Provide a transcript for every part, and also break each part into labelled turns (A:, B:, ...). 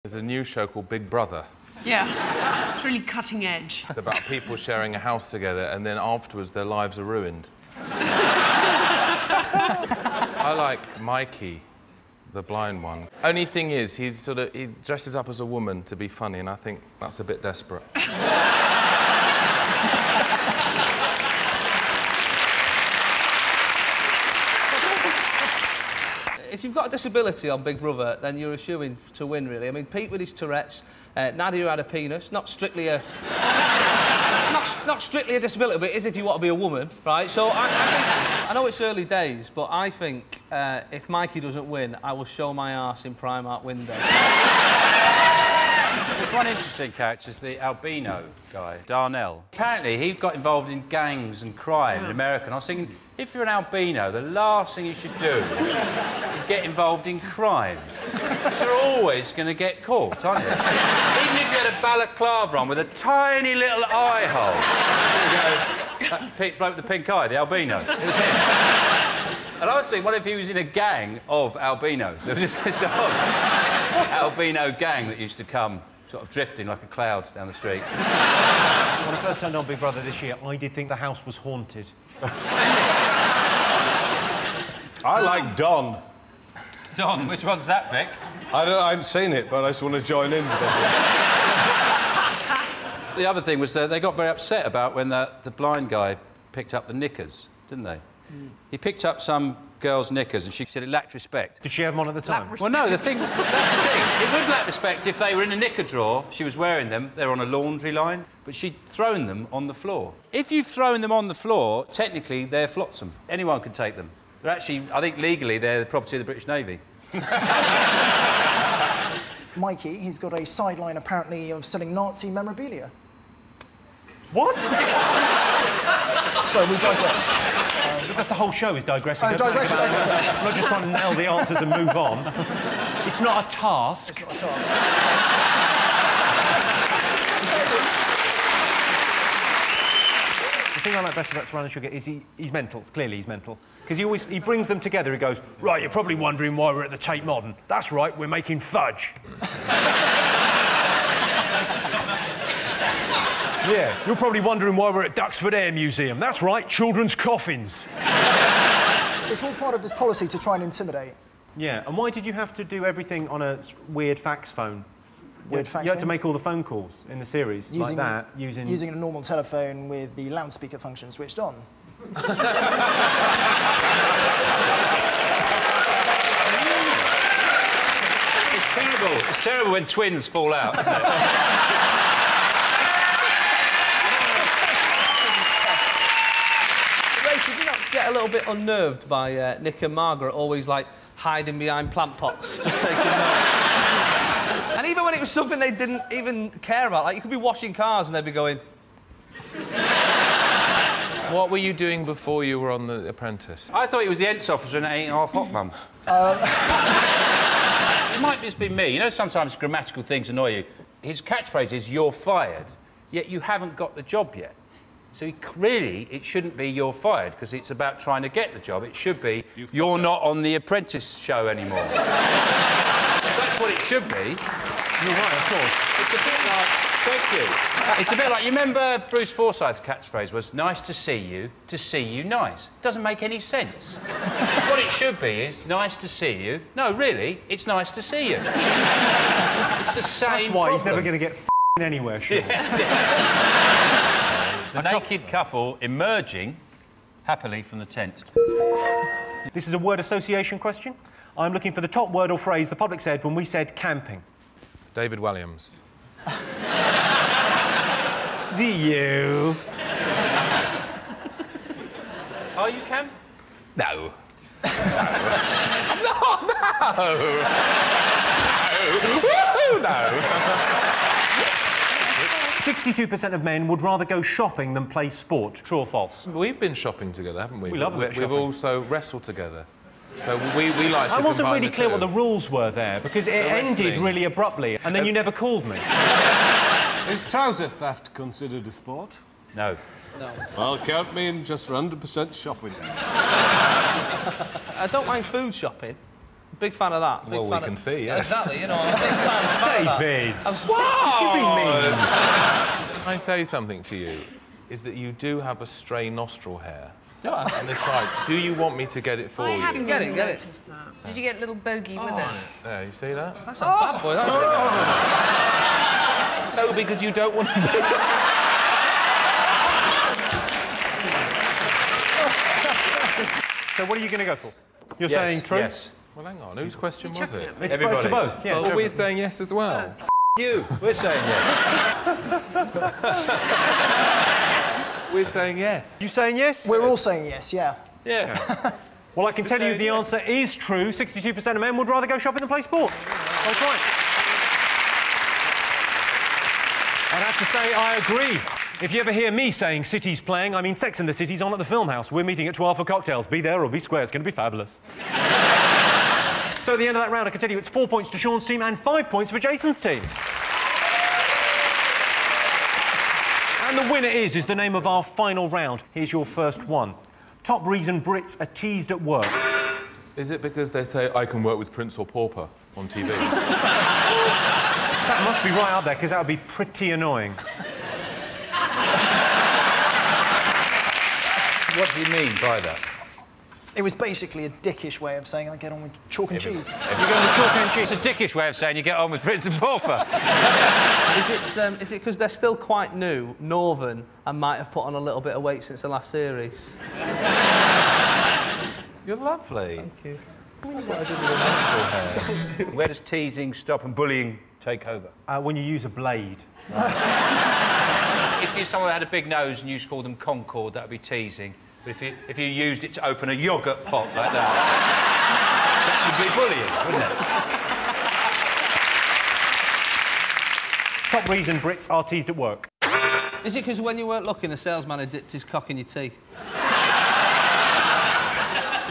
A: There's a new show called Big Brother.
B: Yeah, it's really cutting edge.
A: It's about people sharing a house together and then afterwards their lives are ruined. I like Mikey, the blind one. Only thing is, he dresses up as a woman to be funny, and I think that's a bit desperate.
C: If you've got a disability on Big Brother, then you're assuming to win, really. I mean, Pete with his Tourette's, Nadia who had a penis, not strictly a disability, but it is if you want to be a woman, right? So I know it's early days, but I think if Mikey doesn't win, I will show my arse in Primark window.
D: There's one interesting character, is the albino guy, Darnell. Apparently, he got involved in gangs and crime in America, and I was thinking, if you're an albino, the last thing you should do is get involved in crime. Because you're always going to get caught, aren't you? Even if you had a balaclava on with a tiny little eye hole. There you go, that bloke with the pink eye, the albino. It was him. And I was thinking, what if he was in a gang of albinos? There was this albino gang that used to come sort of drifting like a cloud down the street.
E: When I first turned on Big Brother this year, I did think the house was haunted.
F: I like Don.
D: Don, which one's that, Vic?
F: I haven't seen it, but I just want to join in.
D: The other thing was they got very upset about when the blind guy picked up the knickers, didn't they? Mm. He picked up some girl's knickers and she said it lacked respect.
E: Did she have them on at the time?
D: Well, no, that's the thing. It would lack respect if they were in a knicker drawer, she was wearing them, they were on a laundry line, but she'd thrown them on the floor. If you've thrown them on the floor, technically they're flotsam. Anyone can take them. They're actually, I think legally, they're the property of the British Navy.
G: Mikey, he's got a sideline, apparently, of selling Nazi memorabilia.
E: What?
G: Sorry, we digress.
E: That's the whole show, is digressing.
G: Digression.
E: I'm not just trying to nail the answers and move on. It's not a task.
G: It's not a task.
E: The thing I like best about Savannah Sugar is he's mental. Clearly he's mental. Because he brings them together. He goes, right, you're probably wondering why we're at the Tate Modern. That's right, we're making fudge. Yeah, you're probably wondering why we're at Duxford Air Museum. That's right, children's coffins.
G: It's all part of his policy to try and intimidate.
E: Yeah, and why did you have to do everything on a weird fax phone?
G: Weird fax phone?
E: You had to make all the phone calls in the series like that, using
G: a normal telephone with the loudspeaker function switched on.
D: It's terrible. It's terrible when twins fall out, isn't it?
C: Did you not get a little bit unnerved by Nick and Margaret always, like, hiding behind plant pots, just taking notes? And even when it was something they didn't even care about, like, you could be washing cars and they'd be going...
A: What were you doing before you were on The Apprentice?
D: I thought he was the Ents officer in 8.5 Hot Mum. It might just be me. You know, sometimes grammatical things annoy you. His catchphrase is, you're fired, yet you haven't got the job yet. So really, it shouldn't be you're fired, because it's about trying to get the job. It should be you're not on The Apprentice show anymore. That's what it should be.
E: You're right, of course.
D: It's a bit like... Thank you. It's a bit like... You remember Bruce Forsyth's catchphrase was, nice to see you nice. It doesn't make any sense. What it should be is, nice to see you. No, really, it's nice to see you. It's the same
E: That's why
D: problem.
E: he's never going to get anywhere, sure.
D: The naked couple emerging happily from the tent.
E: This is a word association question. I'm looking for the top word or phrase the public said when we said camping.
A: David Williams.
E: The you.
D: Are you, Cam?
A: No. No.
E: 62% of men would rather go shopping than play sport. True or false?
A: We've been shopping together, haven't we?
E: We love
A: We've also wrestled together. So we like to
E: I wasn't
A: combine
E: really
A: the
E: clear
A: two.
E: what the rules were there, because it ended really abruptly, and then you never called me.
F: Is trouser theft considered a sport?
D: No.
C: No.
F: Well, count me in just for 100% shopping.
C: I don't mind food shopping. Big fan of that. Big
A: Well, we
C: fan
A: can
C: of...
A: see, yes.
C: Exactly, you know, I'm a big fan of
E: David!
C: that.
E: You mean?
A: I say something to you, is that you do have a stray nostril hair.
C: Yeah.
A: And it's like, do you want me to get it for
B: I
A: you?
B: haven't
C: Get it,
B: even
C: get it.
B: noticed that. Did you get a little bogey with it?
A: There, you see that?
C: That's a bad boy, that's
A: No, because you don't want to do
E: So what are you going to go for? You're
D: Yes,
E: saying true?
D: Yes.
A: Well, hang on, whose question was
B: chucking
A: it?
B: it.
E: It's
D: Everybody.
E: both to both. Yeah,
A: Well, we're saying yes as well.
D: You. We're saying yes.
A: We're saying yes.
E: You saying yes?
G: We're all saying yes, yeah.
D: Yeah.
E: Well, I can tell you the answer is true. 62% of men would rather go shopping than play sports. Well, quite. I'd have to say I agree. If you ever hear me saying City's playing, I mean Sex and the City's on at the Film House. We're meeting at 12 for cocktails. Be there or be square. It's going to be fabulous. So at the end of that round, I can tell you it's 4 points to Sean's team and 5 points for Jason's team. And the winner is the name of our final round. Here's your first one. Top reason Brits are teased at work.
A: Is it because they say, I can work with Prince or Pauper on TV?
E: That must be right up there, because that would be pretty annoying.
D: What do you mean by that?
G: It was basically a dickish way of saying I get on with chalk and cheese.
D: You're going with chalk and cheese. It's a dickish way of saying you get on with Prince and Pauper.
C: Is it because they're still quite new, northern, and might have put on a little bit of weight since the last series?
D: You're lovely.
C: Thank you.
D: Where does teasing stop and bullying take over?
E: When you use a blade.
D: If someone had a big nose and you called them Concord, that would be teasing. But if you used it to open a yoghurt pot like that, that would be bullying, wouldn't it?
E: Top reason Brits are teased at work.
C: Is it because when you weren't looking, the salesman had dipped his cock in your tea?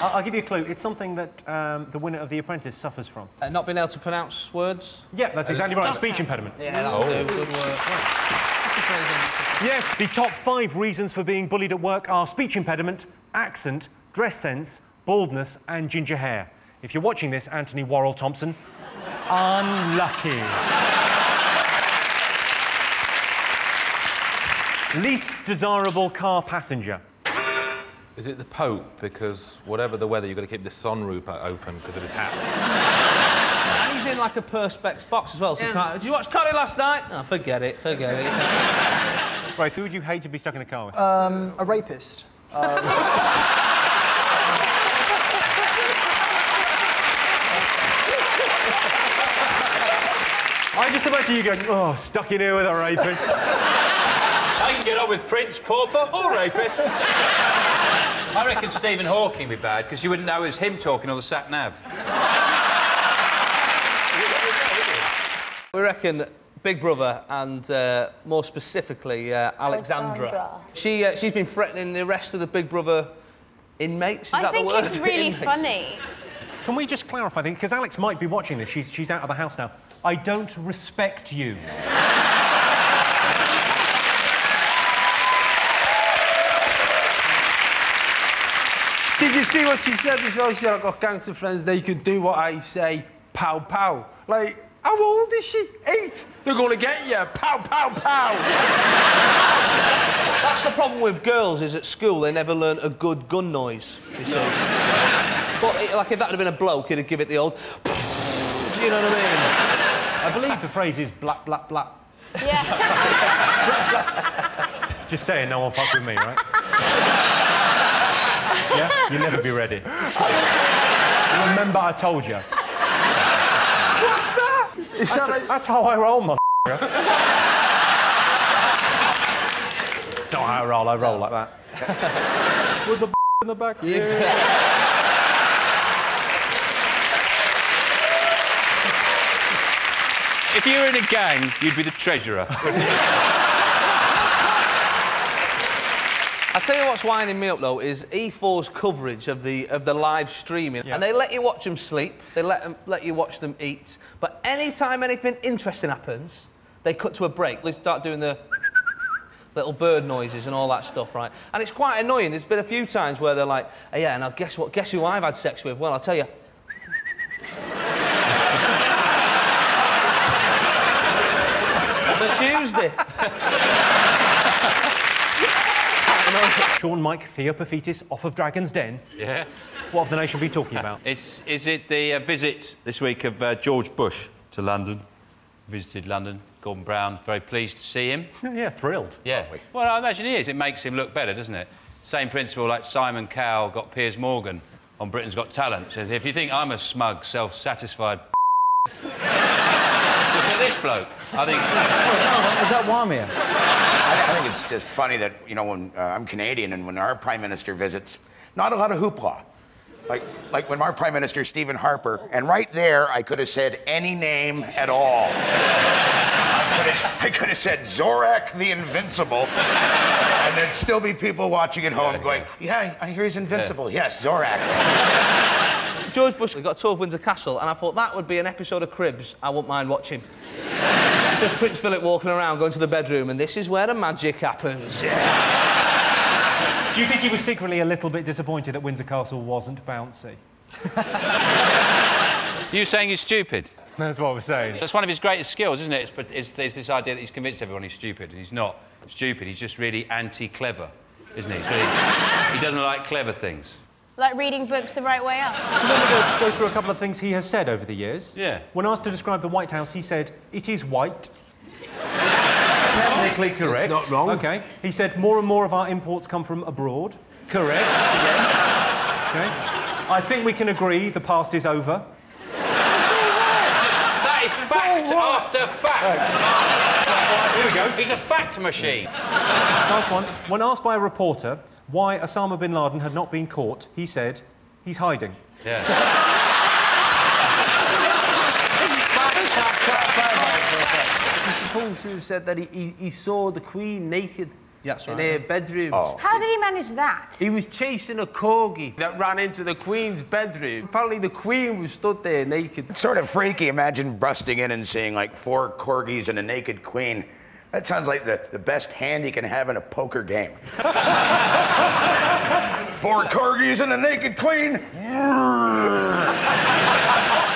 E: I'll give you a clue. It's something that the winner of The Apprentice suffers from.
C: Not being able to pronounce words?
E: Yeah, that's exactly right. Speech impediment.
C: Yeah, that'll do. Good work.
E: Yes, the top 5 reasons for being bullied at work are speech impediment, accent, dress sense, baldness and ginger hair. If you're watching this, Anthony Worrell Thompson, unlucky. Least desirable car passenger.
A: Is it the Pope? Because whatever the weather, you've got to keep the sunroof open because of his hat.
C: And he's in like a perspex box as well, so you can't... Did you watch Connie last night? Oh, forget it, forget it.
E: Right, who would you hate to be stuck in a car with?
G: A rapist.
E: I just imagine you going, oh, stuck in here with a rapist.
D: I can get on with Prince, Pauper or rapist. I reckon Stephen Hawking would be bad, because you wouldn't know it was him talking or the sat-nav.
C: We reckon Big Brother and, more specifically, Alexandra. She's been threatening the rest of the Big Brother inmates, is that the word?
H: I think it's really
C: Inmates.
H: funny.
E: Can we just clarify things? Because Alex might be watching this. She's out of the house now. I don't respect you.
I: Did you see what she said as well? She said, I've got gangster friends, they could do what I say, pow, pow. Like, how old is she? 8. They're going to get you, pow, pow, pow.
C: That's the problem with girls, is at school they never learn a good gun noise, you see. But, like, if that had been a bloke, he'd give it the old... you know what I mean?
E: I believe the phrase is blap, blap, blap.
H: Yeah.
E: Just saying, no one fuck with me, right? Yeah? You'll never be ready. Remember I told you.
I: What's that? Is that like...
E: That's how I roll, my It's not how I roll like that. With the in the back. Yeah.
D: If you were in a gang, you'd be the treasurer.
C: I tell you what's winding me up though is E4's coverage of the live streaming, and they let you watch them sleep, they let you watch them eat, but any time anything interesting happens, they cut to a break. They start doing the little bird noises and all that stuff, right? And it's quite annoying. There's been a few times where they're like, hey, yeah, now guess what? Guess who I've had sex with? Well, I'll tell you. on a Tuesday.
E: Sean Mike Theopophetis off of Dragon's Den.
D: Yeah.
E: What have the nation been talking about?
D: Is it the visit this week of George Bush to London? Visited London. Gordon Brown's very pleased to see him.
E: Yeah, thrilled.
D: Yeah. Well, I imagine he is. It makes him look better, doesn't it? Same principle like Simon Cowell got Piers Morgan on Britain's Got Talent. Says, if you think I'm a smug, self-satisfied look at this bloke. I think...
H: Is that Wamia?
J: I think it's just funny that, you know, when I'm Canadian and when our Prime Minister visits, not a lot of hoopla. Like when our Prime Minister, Stephen Harper, and right there, I could have said any name at all. I could have said Zorak the Invincible, and there'd still be people watching at home going, yeah, I hear he's invincible. Yeah. Yes, Zorak.
C: George Bush got a tour of Windsor Castle, and I thought that would be an episode of Cribs I wouldn't mind watching. Just Prince Philip walking around, going to the bedroom, and this is where the magic happens. Yeah.
E: Do you think he was secretly a little bit disappointed that Windsor Castle wasn't bouncy?
D: You saying he's stupid?
E: That's what I was saying.
D: That's one of his greatest skills, isn't it? It's this idea that he's convinced everyone he's stupid. He's not stupid. He's just really anti-clever, isn't he? So he doesn't like clever things.
K: Like reading books the right way up.
E: I'm going to go through a couple of things he has said over the years.
D: Yeah.
E: When asked to describe the White House, he said, "It is white."
H: Technically correct.
I: It's not wrong.
E: OK. He said, "More and more of our imports come from abroad."
H: Correct, again.
E: OK. "I think we can agree the past is over."
D: That is fact after fact.
E: Here we go.
D: He's a fact machine.
E: Last one. When asked by a reporter why Osama bin Laden had not been caught, he said, "He's hiding."
D: Yeah.
I: Who said that he saw the Queen naked in her bedroom.
J: Oh.
K: How did he manage that?
I: He was chasing a corgi that ran into the Queen's bedroom. Apparently the Queen was stood there naked.
J: It's sort of freaky. Imagine busting in and seeing like 4 corgis and a naked queen. That sounds like the best hand you can have in a poker game. 4 corgis and a naked queen.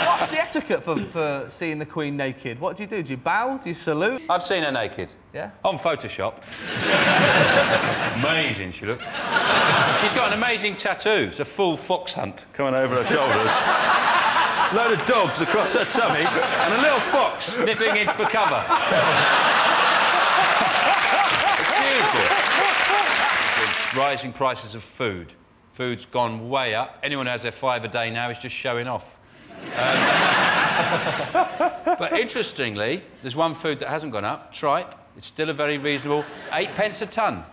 C: What's the etiquette for seeing the Queen naked? What do? Do you bow? Do you salute?
D: I've seen her naked.
C: Yeah?
D: On Photoshop. Amazing she looks. She's got an amazing tattoo. It's a full fox hunt coming over her shoulders. Load of dogs across her tummy and a little fox nipping in for cover. Rising prices of food. Food's gone way up. Anyone who has their 5 a day now is just showing off. But interestingly, there's one food that hasn't gone up, tripe. It's still a very reasonable 8p a tonne.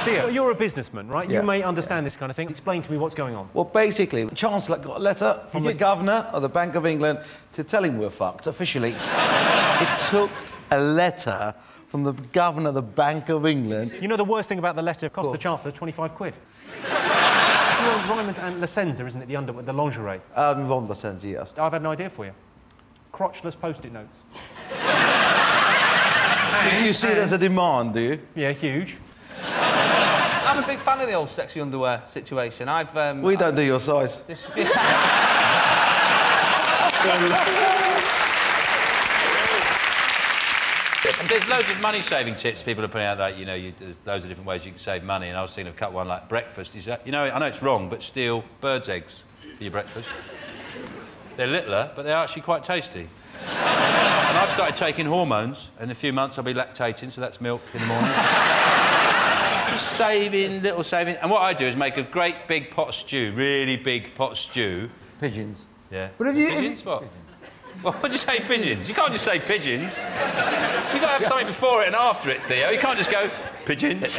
E: Theo, you're a businessman, right?
H: Yeah.
E: You may understand this kind of thing. Explain to me what's going on.
H: Well, basically, the Chancellor got a letter from the Governor of the Bank of England to tell him we're fucked, officially. It took a letter from the Governor of the Bank of England.
E: You know the worst thing about the letter? It cost the Chancellor 25 quid. Ryman's and La Senza, isn't it? The lingerie.
H: Von La Senza, yes.
E: I've had an idea for you. Crotchless post-it notes.
H: You see there's a demand, do you?
E: Yeah, huge.
C: I'm a big fan of the old sexy underwear situation.
H: We don't do your size.
D: There's loads of money-saving tips people are putting out that, you know, there's loads of different ways you can save money, and I was thinking of cut one like breakfast. You know, I know it's wrong, but steal birds' eggs for your breakfast. They're littler, but they're actually quite tasty. And I've started taking hormones, and in a few months I'll be lactating, so that's milk in the morning. Just saving, little saving. And what I do is make a great big pot of stew, really big pot of stew.
H: Pigeons.
D: Yeah.
H: But have you...
D: Pigeons, what? Well, what'd you say, pigeons? You can't just say pigeons. You've got to have something before it and after it, Theo. You can't just go, pigeons. Is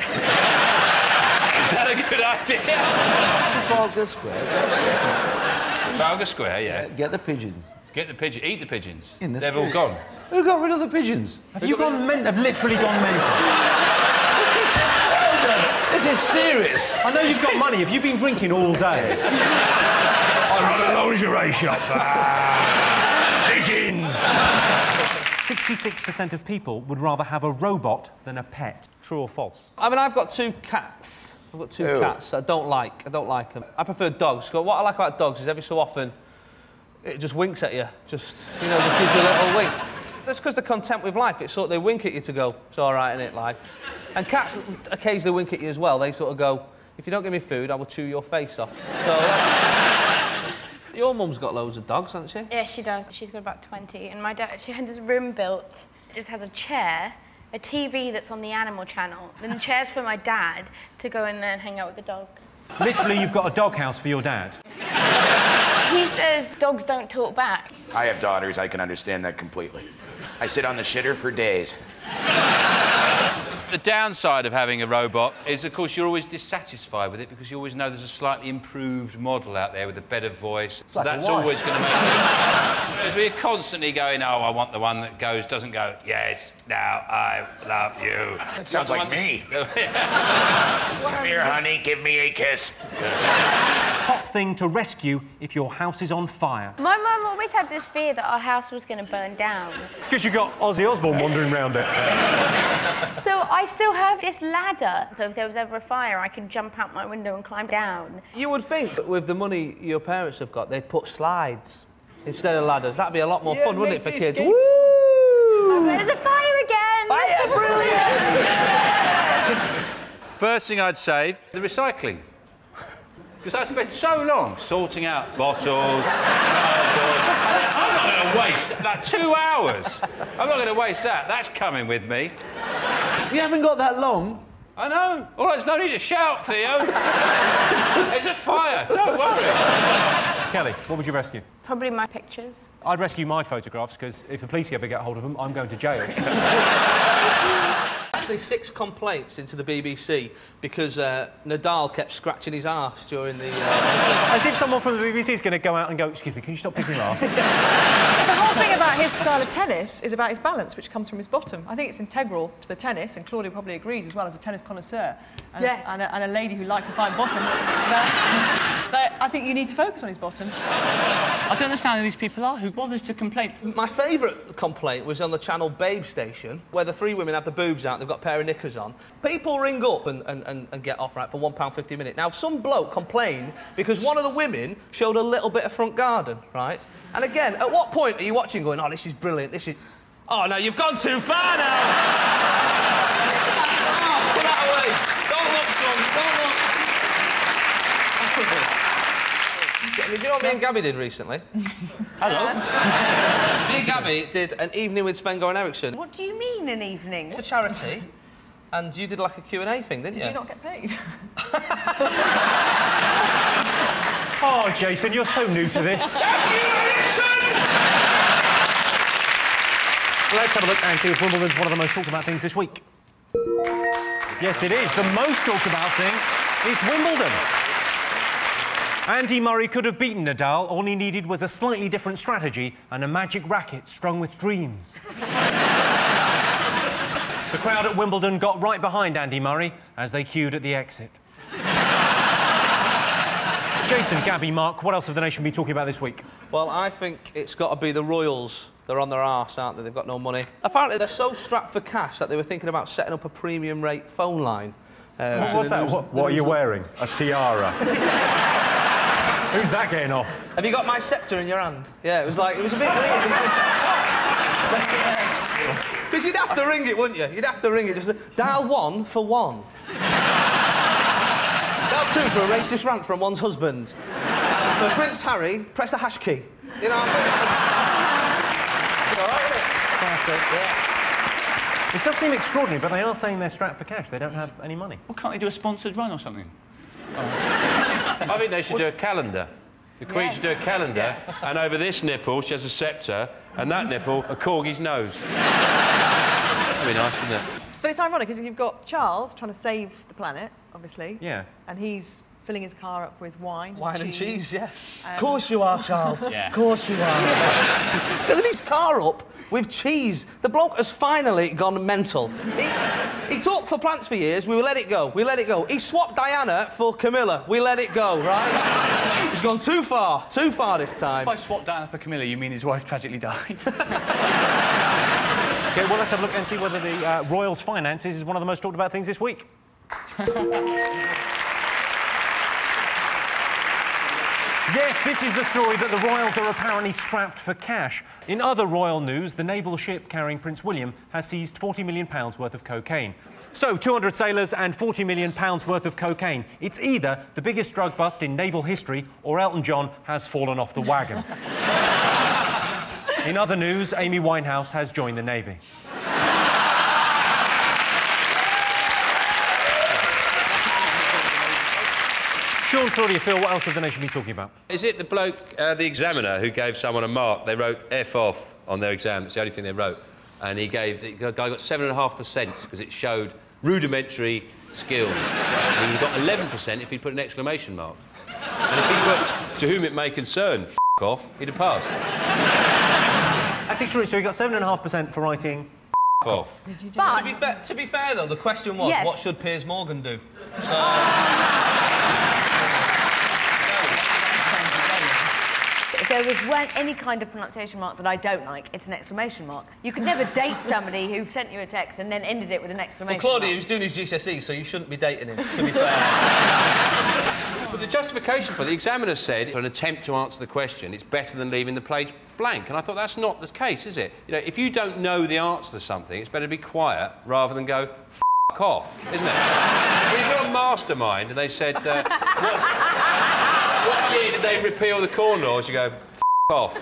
D: that a good idea?
H: Trafalgar Square.
D: Trafalgar Square, yeah.
H: Get the pigeons.
D: Get the pigeons. Eat the pigeons.
H: They've
D: all gone.
H: Who got rid of the pigeons?
E: Have you gone mental? Have literally gone mental.
H: This is serious.
E: I know you've got money. Have you been drinking all day?
F: I run a lingerie shop. Pigeons!
E: 66% of people would rather have a robot than a pet. True or false?
C: I mean, I've got 2 cats. I've got 2 cats I don't like. I don't like them. I prefer dogs. What I like about dogs is every so often it just winks at you. Just, you know, just gives you a little wink. That's because they're content with life. It's sort of, they wink at you to go, it's all right, innit, life? And cats occasionally wink at you as well. They sort of go, if you don't give me food, I will chew your face off. So that's... Your mum's got loads of dogs, hasn't she?
K: Yeah, she does. She's got about 20. And my dad, she had this room built. It just has a chair, a TV that's on the Animal Channel, then chairs for my dad to go in there and hang out with the dogs.
E: Literally, you've got a doghouse for your dad.
K: He says dogs don't talk back.
J: I have daughters, I can understand that completely. I sit on the shitter for days.
D: The downside of having a robot is, of course, you're always dissatisfied with it because you always know there's a slightly improved model out there with a better voice. So that's always going to make you... Because we're constantly going, oh, I want the one that doesn't go, yes, now I love you.
J: That sounds like me. Come here, honey, give me a kiss.
E: Top thing to rescue if your house is on fire.
K: My mum always had this fear that our house was going to burn down.
E: It's because you got Ozzy Osbourne wandering around it.
K: So I still have this ladder, so if there was ever a fire, I could jump out my window and climb down.
C: You would think that with the money your parents have got, they'd put slides instead of ladders. That'd be a lot more fun, wouldn't it, for kids? Woo!
K: Oh, there's a fire again!
C: Fire, brilliant!
D: First thing I'd save, the recycling. Because I spent so long sorting out bottles, I'm not going to waste that 2 hours. I'm not going to waste that. That's coming with me.
I: You haven't got that long.
D: I know. All right, there's no need to shout, Theo. There's a fire. Don't worry.
E: Kelly, what would you rescue?
K: Probably my pictures.
E: I'd rescue my photographs, because if the police ever get hold of them, I'm going to jail.
C: Actually, 6 complaints into the BBC because Nadal kept scratching his arse during the...
E: As if someone from the BBC is going to go out and go, excuse me, can you stop picking your arse?
B: The whole thing about his style of tennis is about his balance, which comes from his bottom. I think it's integral to the tennis, and Claudia probably agrees as well as a tennis connoisseur. And, yes. And a lady who likes a fine bottom. That I think you need to focus on his bottom.
L: I don't understand who these people are. Who bothers to complain?
C: My favourite complaint was on the channel Babe Station, where the 3 women have the boobs out and they've got a pair of knickers on. People ring up and get off, right, for £1.50 a minute. Now, some bloke complained because one of the women showed a little bit of front garden, right? And again, at what point are you watching going, oh, this is brilliant, this is... Oh, no, you've gone too far now! Oh, put that away! Don't look, son, don't look! Do you know what me and Gabby did recently? Hello. Me and Gabby did an evening with Sven-Goran Eriksson.
B: What do you mean, an evening?
C: For charity. And you did like a Q&A thing, didn't you?
B: Did you not get paid?
E: Oh, Jason, you're so new to this. Let's have a look and see if Wimbledon's one of the most talked about things this week. Yes, it is. The most talked about thing is Wimbledon. Andy Murray could have beaten Nadal. All he needed was a slightly different strategy and a magic racket strung with dreams. The crowd at Wimbledon got right behind Andy Murray as they queued at the exit. Jason, Gabby, Mark, what else have the nation been talking about this week?
C: Well, I think it's got to be the Royals. They're on their arse, aren't they? They've got no money. Apparently, they're so strapped for cash that they were thinking about setting up a premium rate phone line.
E: What's that? What are you wearing? A tiara? Who's that getting off?
C: Have you got my sceptre in your hand? Yeah, it was a bit weird because you'd have to ring it, wouldn't you? You'd have to ring it. Just dial 1 for 1. Dial 2 for a racist rant from one's husband. And for Prince Harry, press the hash key. You know what I mean? All right, isn't it? Classic, yeah.
E: It does seem extraordinary, but they are saying they're strapped for cash. They don't have any money.
L: Well, can't they do a sponsored run or something?
M: I think they should do a calendar. The Queen should do a calendar, and over this nipple she has a sceptre, and that nipple, a corgi's nose. That'd be nice, wouldn't it?
B: But it's ironic, because you've got Charles trying to save the planet, obviously.
E: Yeah.
B: And he's filling his car up with wine.
C: Wine and cheese, yeah. Of course you are, Charles.
B: Yeah.
C: Of course you are. Filling his car up with cheese. The bloke has finally gone mental. He talked for plants for years. We will let it go. We let it go. He swapped Diana for Camilla. We let it go, right? He's gone too far this time.
L: If I swapped Diana for Camilla, you mean his wife tragically died?
E: OK, well, let's have a look and see whether the Royals' finances is one of the most talked about things this week. Yes, this is the story that the royals are apparently strapped for cash. In other royal news, the naval ship carrying Prince William has seized £40 million worth of cocaine. So, 200 sailors and £40 million worth of cocaine. It's either the biggest drug bust in naval history or Elton John has fallen off the wagon. In other news, Amy Winehouse has joined the Navy. Sean, Claudia, Phil, what else have the nation been talking about?
M: Is it the bloke, the examiner, who gave someone a mark? They wrote F off on their exam. It's the only thing they wrote. And the guy got 7.5% because it showed rudimentary skills. And he got 11% if he'd put an exclamation mark. And if he put, to whom it may concern, F off, he'd have passed.
E: That's true. So he got 7.5% for writing F off.
C: But to be fair, though, the question was, what should Piers Morgan do? So...
N: If there was any kind of pronunciation mark that I don't like, it's an exclamation mark. You could never date somebody who sent you a text and then ended it with an exclamation mark.
C: Claudia, he was doing his GCSE, so you shouldn't be dating him, to be fair.
M: But the justification for the examiner said, for an attempt to answer the question, it's better than leaving the page blank. And I thought, that's not the case, is it? You know, if you don't know the answer to something, it's better to be quiet rather than go, F off, isn't it? If you're a mastermind and they said, what year did they repeal the Corn Laws? You go, F off.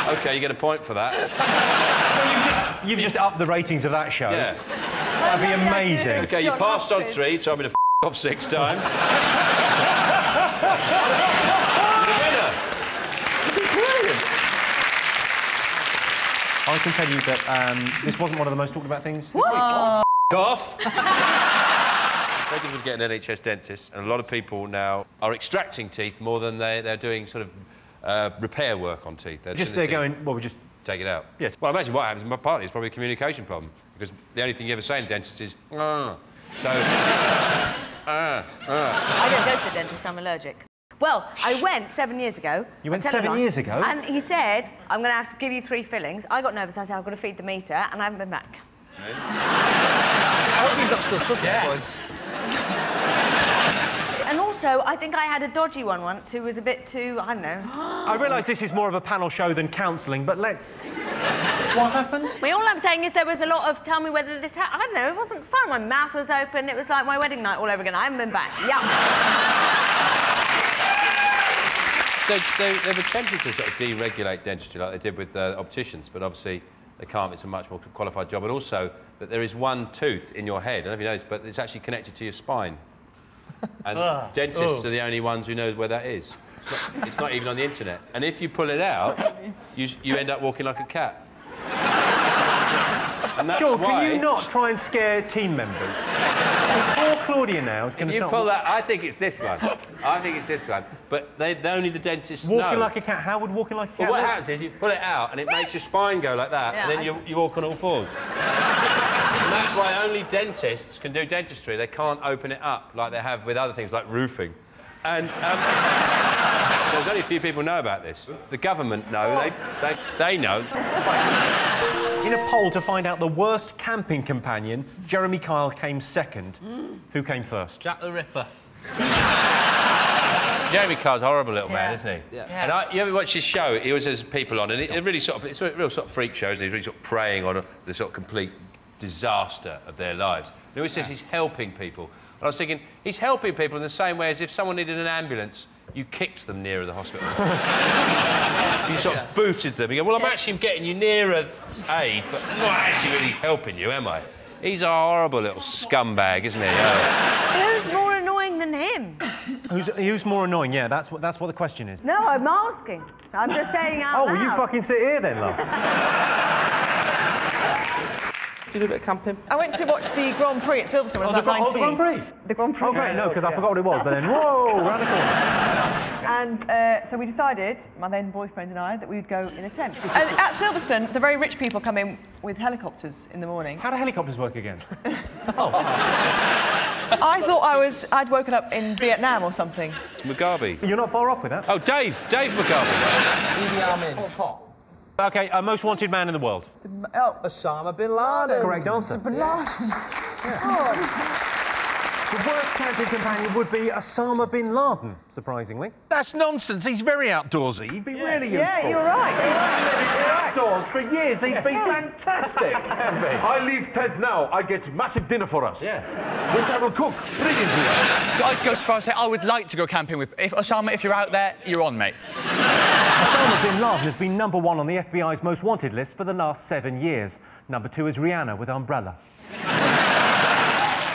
M: OK, you get a point for that.
E: Well, you've just upped the ratings of that show.
M: Yeah.
E: That'd be amazing.
M: OK, you passed on 3, told me to F off 6 times. You're the winner. You'd be brilliant.
E: I can tell you that this wasn't one of the most talked about things.
N: What?
M: F off. Very difficult to get an NHS dentist, and a lot of people now are extracting teeth more than they're doing sort of repair work on teeth.
E: They're going, well, we just...
M: Take it out.
E: Yes.
M: Well, I imagine what happens, partly it's probably a communication problem, because the only thing you ever say in dentists is, So...
N: I don't go to the dentist, I'm allergic. Well, I went 7 years ago.
E: You went 7 years ago?
N: And he said, I'm going to have to give you 3 fillings. I got nervous, I said, I've got to feed the meter, and I haven't been back.
C: I hope he's not still stood there, boy.
N: And also, I think I had a dodgy one once who was a bit too, I don't know...
E: I realise this is more of a panel show than counselling, but let's... What happened?
N: Well, all I'm saying is there was a lot of tell me whether this... I don't know, it wasn't fun. My mouth was open. It was like my wedding night all over again. I haven't been back. Yeah.
M: They've attempted to sort of deregulate dentistry like they did with opticians, but obviously they can't. It's a much more qualified job. And also that there is one tooth in your head. I don't know if you know this, but it's actually connected to your spine. And dentists are the only ones who know where that is. It's not even on the internet. And if you pull it out, you end up walking like a cat. And that's
E: Sure,
M: why...
E: can you not try and scare team members? Because poor Claudia now is going to
M: start... pull that... I think it's this one. I think it's this one. But only the dentists know.
E: Walking like a cat? How would walking like a cat
M: Well, what happens is you pull it out and it makes your spine go like that, and then you walk on all fours. And that's why only dentists can do dentistry. They can't open it up like they have with other things like roofing. And so there's only a few people know about this. The government know. They know.
E: In a poll to find out the worst camping companion, Jeremy Kyle came second. Who came first?
C: Jack the Ripper.
M: Jeremy Kyle's a horrible little man, isn't he?
C: Yeah.
M: And you ever watch his show? He always has people on, and it's a real sort of freak shows. He's really sort of preying on the sort of complete disaster of their lives. And he always says he's helping people. And I was thinking, he's helping people in the same way as if someone needed an ambulance, you kicked them nearer the hospital. You sort of booted them. You go, well, I'm actually getting you nearer aid, but I'm not actually really helping you, am I? He's a horrible little scumbag, isn't he?
N: Who's more annoying than him?
E: Who's more annoying? Yeah, that's what the question is.
N: No, I'm asking. I'm just saying out loud.
E: Well, you fucking sit here then, love.
C: Did you do a bit of camping?
B: I went to watch the Grand Prix at Silverstone when I was about 19.
E: The Grand Prix?
B: The Grand Prix.
E: Oh, great, no, because I forgot what it was, but then, whoa, round the corner.
B: And so we decided, my then boyfriend and I, that we would go in a tent. And at Silverstone, the very rich people come in with helicopters in the morning.
E: How do helicopters work again?
B: I thought I'd woken up in Vietnam or something.
M: Mugabe.
E: You're not far off with that.
M: Oh, Dave Mugabe.
C: Idi Amin.
E: OK, most wanted man in the world.
G: Osama bin Laden.
E: Correct answer.
G: Bin Laden.
E: The worst camping companion would be Osama bin Laden, surprisingly.
O: That's nonsense. He's very outdoorsy. He'd be really useful.
B: Yeah, you're right.
O: He's been living outdoors for years. He'd be fantastic.
F: I leave Ted now. I get massive dinner for us. Yeah. Which I will cook brilliantly.
L: I'd go so far as to say I would like to go camping with... Osama, if you're out there, you're on, mate.
E: Osama bin Laden has been #1 on the FBI's most wanted list for the last 7 years. #2 is Rihanna with Umbrella.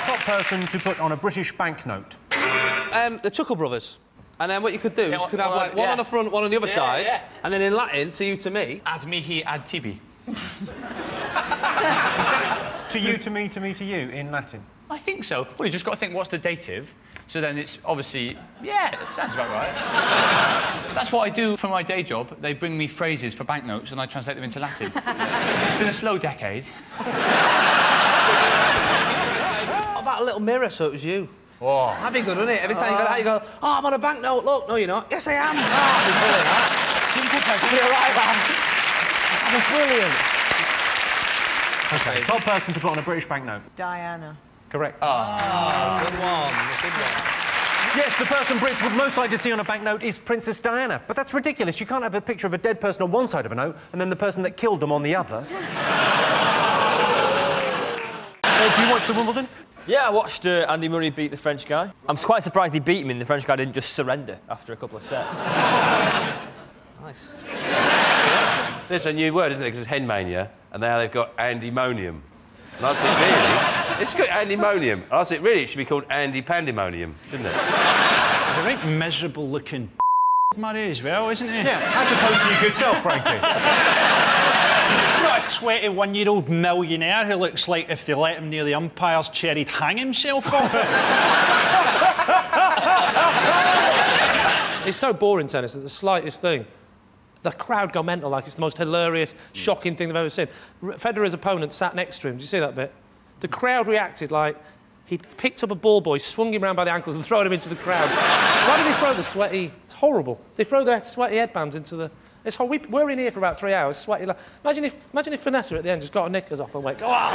E: Top person to put on a British banknote.
C: The Chuckle Brothers. And then what you could do is you could have like one on the front, one on the other side, and then in Latin, to you, to me.
L: Ad mihi, ad tibi.
E: To you, to me, to me, to you, in Latin.
L: I think so. Well, you just got to think, what's the dative? So then it's obviously... Yeah, that sounds about right. That's what I do for my day job. They bring me phrases for banknotes and I translate them into Latin. It's been a slow decade.
C: What about a little mirror so it was you? Oh. That'd be good, wouldn't it? Every time you go out, you go, oh, I'm on a banknote, look. No, you're not. Yes, I am. Oh, that'd be brilliant, that. Simple person. You're right, man. That'd be brilliant.
E: OK, top person to put on a British banknote.
B: Diana.
E: Correct.
C: Good one. Good one.
E: Yes, the person Brits would most like to see on a banknote is Princess Diana. But that's ridiculous. You can't have a picture of a dead person on one side of a note and then the person that killed them on the other. Do you watch the Wimbledon?
P: Yeah, I watched Andy Murray beat the French guy. I'm quite surprised he beat him and the French guy didn't just surrender after a couple of sets.
C: Nice.
M: There's a new word, isn't it? Because it's henmania, and now they've got andymonium. And I think, really, it's got andymonium. I think, really, it should be called Andy Pandemonium, shouldn't it?
Q: He's a right miserable-looking Murray as well, isn't he?
E: Yeah, as opposed to your good self, Frankie.
Q: Not a 21-year-old millionaire who looks like if they let him near the umpire's chair, he'd hang himself off it.
R: It's so boring, tennis, that the slightest thing, the crowd go mental, like it's the most hilarious, shocking thing they've ever seen. Federer's opponent sat next to him. Did you see that bit? The crowd reacted like he'd picked up a ball boy, swung him round by the ankles and thrown him into the crowd. Why do they throw the sweaty... It's horrible. They throw their sweaty headbands into the... It's horrible. We're in here for about 3 hours, sweaty... Like... Imagine if Vanessa at the end just got her knickers off and went, go on!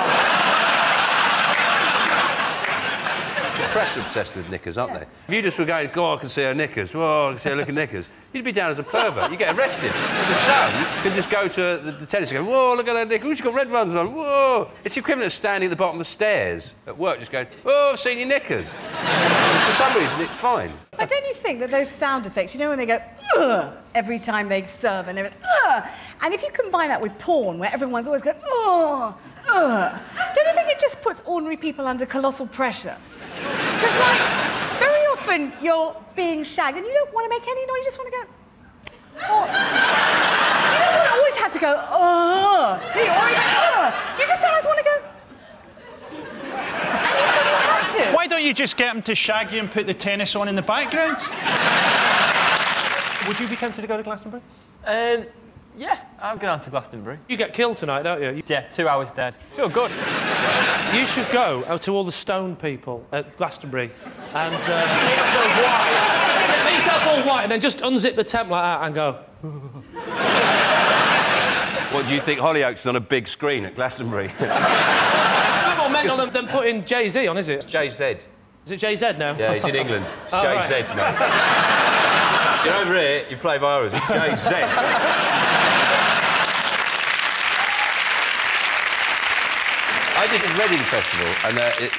M: The press are obsessed with knickers, aren't they? If you just were going, God, I can see her knickers, whoa, I can see her looking knickers, you'd be down as a pervert. You get arrested. The Sun can just go to the tennis and go, whoa, look at her knickers, she's got red ones on, whoa. It's the equivalent of standing at the bottom of the stairs at work just going, oh, I've seen your knickers. For some reason, it's fine.
N: But don't you think that those sound effects, you know when they go, ugh, every time they serve and everything, ugh, and if you combine that with porn, where everyone's always going, ugh, ugh, don't you think it just puts ordinary people under colossal pressure? Because, like, very often you're being shagged and you don't want to make any noise, you just want to go... Or, you don't always have to go, ugh, do you? Or even, ugh. You just sometimes want to go... And you have to.
Q: Why don't you just get him to shag you and put the tennis on in the background?
E: Would you be tempted to go to Glastonbury?
P: Yeah, I'm going on to Glastonbury.
R: You get killed tonight, don't you?
P: Yeah, 2 hours dead. Feel good.
R: You should go out to all the stone people at Glastonbury and... make
L: yourself white.
R: Make yourself all white and then just unzip the tent like that and go...
M: What, do you think Hollyoaks is on a big screen at Glastonbury?
R: It's no more mental than putting Jay-Z on, is it?
M: Jay-Z.
R: Is it Jay-Z now?
M: Yeah, he's in England. It's
R: Oh,
M: Jay-Z
R: right.
M: now. You're over here, you play virus. It's Jay-Z. I did a Reading festival, and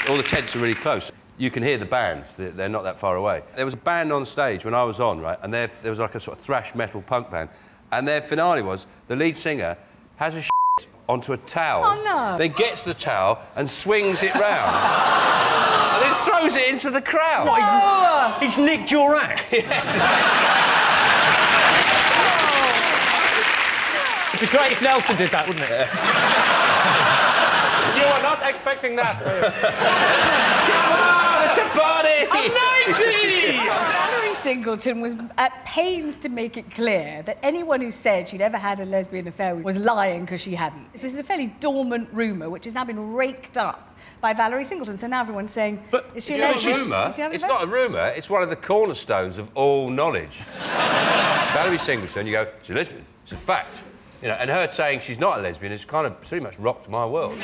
M: all the tents are really close. You can hear the bands. They're not that far away. There was a band on stage when I was on, right, and there was like a sort of thrash metal punk band, and their finale was the lead singer has a shit onto a towel,
N: Oh, no.
M: then gets the towel and swings it round, and then throws it into the crowd.
E: What, he's nicked your act?
R: It'd be great if Nelson did that, wouldn't it? You were not expecting that, were you?
M: Come on, it's a party!
N: I'm 90! Valerie Singleton was at pains to make it clear that anyone who said she'd ever had a lesbian affair was lying because she hadn't. This is a fairly dormant rumour which has now been raked up by Valerie Singleton, so now everyone's saying, is she a lesbian?
M: It's not a rumour.
N: Is she having
M: It's
N: an
M: not a rumour. It's one of the cornerstones of all knowledge. Valerie Singleton, you go, she's a lesbian. It's a fact. You know, and her saying she's not a lesbian has kind of pretty much rocked my world.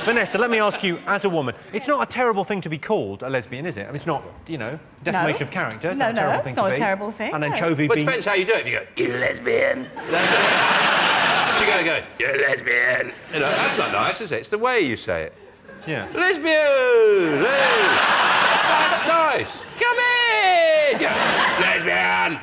E: Vanessa, let me ask you, as a woman, it's not a terrible thing to be called a lesbian, is it? I mean, it's not, you know, defamation of character. It's not a terrible thing
N: it's not
E: to
N: a
E: be.
N: terrible thing.
E: And anchovy
M: Well, it depends how you do it. If you go, you're a lesbian. You go, you're a lesbian. You know, that's not nice, is it? It's the way you say it.
E: Yeah.
M: Lesbian! Hey. That's nice. Come in! Yeah. Lesbian!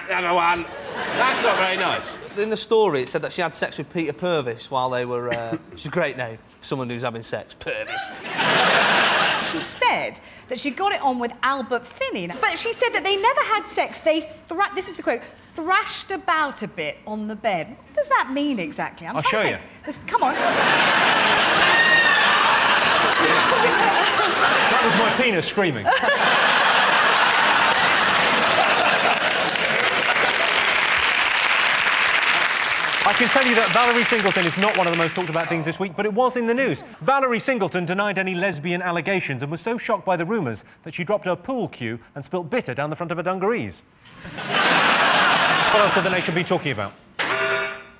M: Another one. That's not very nice.
C: In the story, it said that she had sex with Peter Purvis while they were... Which is a great name. Someone who's having sex. Purvis.
N: She said that she got it on with Albert Finney. But she said that they never had sex. They this is the quote, thrashed about a bit on the bed. What does that mean exactly?
E: I'll show you.
N: Come on.
E: That was my penis screaming. I can tell you that Valerie Singleton is not one of the most talked about things this week, but it was in the news. Valerie Singleton denied any lesbian allegations and was so shocked by the rumours that she dropped her pool cue and spilt bitter down the front of her dungarees. What else have the nation been talking about?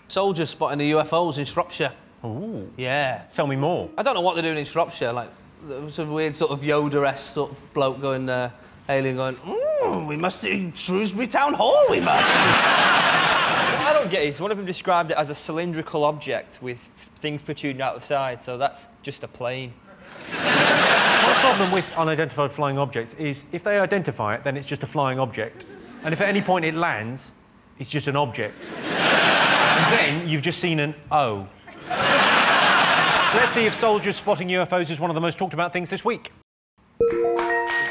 C: Soldiers spotting the UFOs in Shropshire.
E: Ooh.
C: Yeah.
E: Tell me more.
C: I don't know what they're doing in Shropshire. Like, there was a weird sort of Yoda-esque sort of bloke going, alien going, we must see Shrewsbury Town Hall, we must.
P: What I don't get is one of them described it as a cylindrical object with things protruding out the side, so that's just a plane.
E: My problem with unidentified flying objects is if they identify it, then it's just a flying object. And if at any point it lands, it's just an object. And then you've just seen an O. Let's see if soldiers spotting UFOs is one of the most talked about things this week.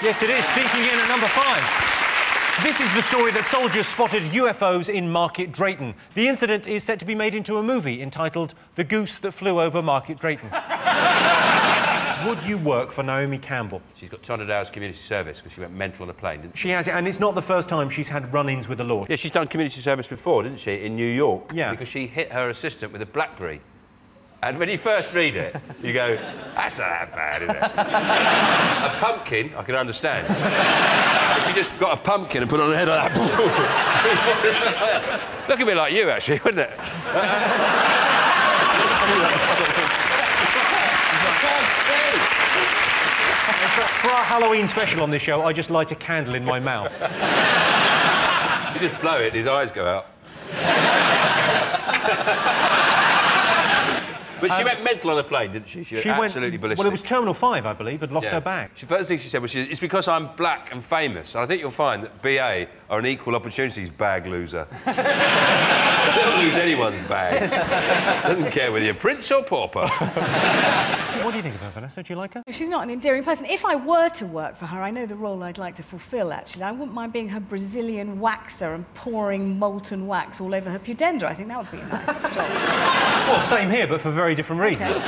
E: Yes, it is. Speaking in at number 5. This is the story that soldiers spotted UFOs in Market Drayton. The incident is set to be made into a movie entitled The Goose That Flew Over Market Drayton. Would you work for Naomi Campbell?
M: She's got 200 hours community service because she went mental on a plane, didn't she?
E: She has, and it's not the first time she's had run-ins with the law.
M: Yeah, she's done community service before, didn't she, in New York?
E: Yeah.
M: Because she hit her assistant with a BlackBerry. And when you first read it, you go, that's not that bad, is it? A pumpkin, I can understand. If she just got a pumpkin and put it on her head like that... Look a bit like you, actually, wouldn't it?
E: For our Halloween special on this show, I just light a candle in my mouth.
M: You just blow it and his eyes go out. But she went mental on the plane, didn't she? She went absolutely ballistic.
E: Well, it was Terminal 5, I believe, had lost her bag.
M: The first thing she said was, it's because I'm black and famous. And I think you'll find that BA are an equal opportunities bag loser. They don't lose anyone's bags. Doesn't care whether you're prince or pauper.
E: What do you think of her, Vanessa? Do you like her?
N: She's not an endearing person. If I were to work for her, I know the role I'd like to fulfil, actually. I wouldn't mind being her Brazilian waxer and pouring molten wax all over her pudenda. I think that would be a nice job.
E: Well, same here, but for very different reasons. Okay.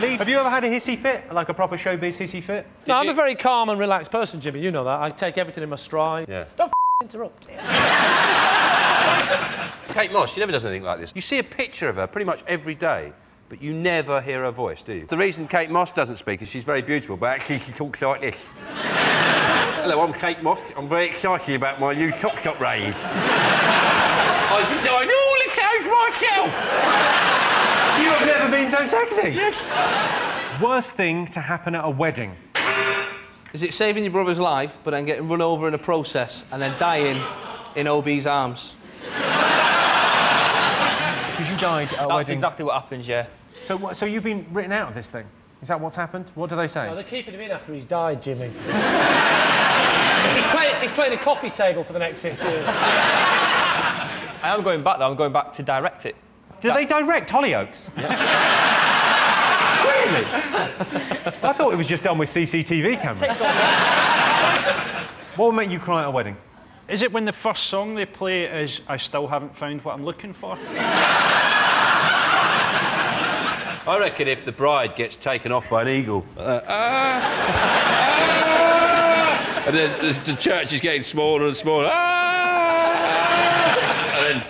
E: Lee, have you ever had a hissy fit? Like a proper showbiz hissy fit?
R: No, I'm a very calm and relaxed person, Jimmy. You know that. I take everything in my stride.
M: Yeah.
R: Don't interrupt.
M: Kate Moss, she never does anything like this. You see a picture of her pretty much every day, but you never hear her voice, do you? The reason Kate Moss doesn't speak is she's very beautiful, but actually she talks like this. Hello, I'm Kate Moss. I'm very excited about my new Top Shop range. I designed all the clothes myself.
E: You have never been so sexy. Yes. Worst thing to happen at a wedding?
C: Is it saving your brother's life, but then getting run over in a process and then dying in OB's arms?
E: Because you died at a wedding.
P: That's exactly what happens, yeah.
E: So you've been written out of this thing? Is that what's happened? What do they say?
R: No, they're keeping him in after he's died, Jimmy. he's playing a coffee table for the next 6 years.
P: I am going back, though. I'm going back to direct it.
E: Did they direct Hollyoaks? Yeah. Really? I thought it was just done with CCTV cameras. What would make you cry at a wedding?
Q: Is it when the first song they play is I Still Haven't Found What I'm Looking For?
M: I reckon if the bride gets taken off by an eagle, and then the church is getting smaller and smaller, and then,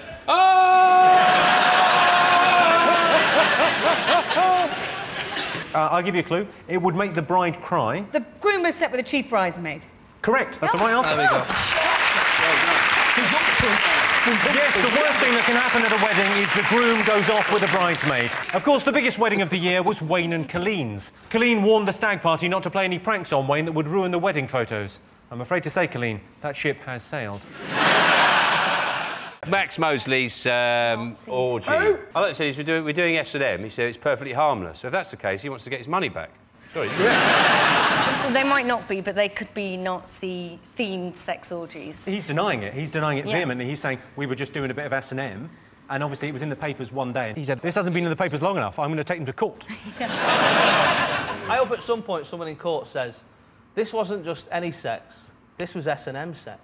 E: I'll give you a clue. It would make the bride cry.
N: The groom was set with a chief bridesmaid.
E: Correct. That's the right answer.
C: There we go.
N: Presumptuous.
E: Yes, the worst thing that can happen at a wedding is the groom goes off with a bridesmaid. Of course, the biggest wedding of the year was Wayne and Colleen's. Colleen warned the stag party not to play any pranks on Wayne that would ruin the wedding photos. I'm afraid to say, Colleen, that ship has sailed.
M: Max Mosley's orgy. I like to say we're doing S&M. He said it's perfectly harmless. So if that's the case, he wants to get his money back. Sorry.
S: Well, they might not be, but they could be Nazi-themed sex orgies.
E: He's denying it. He's denying it vehemently. He's saying we were just doing a bit of S&M, and obviously it was in the papers one day. And he said, this hasn't been in the papers long enough. I'm going to take him to court.
C: I hope at some point someone in court says, this wasn't just any sex, this was S&M sex.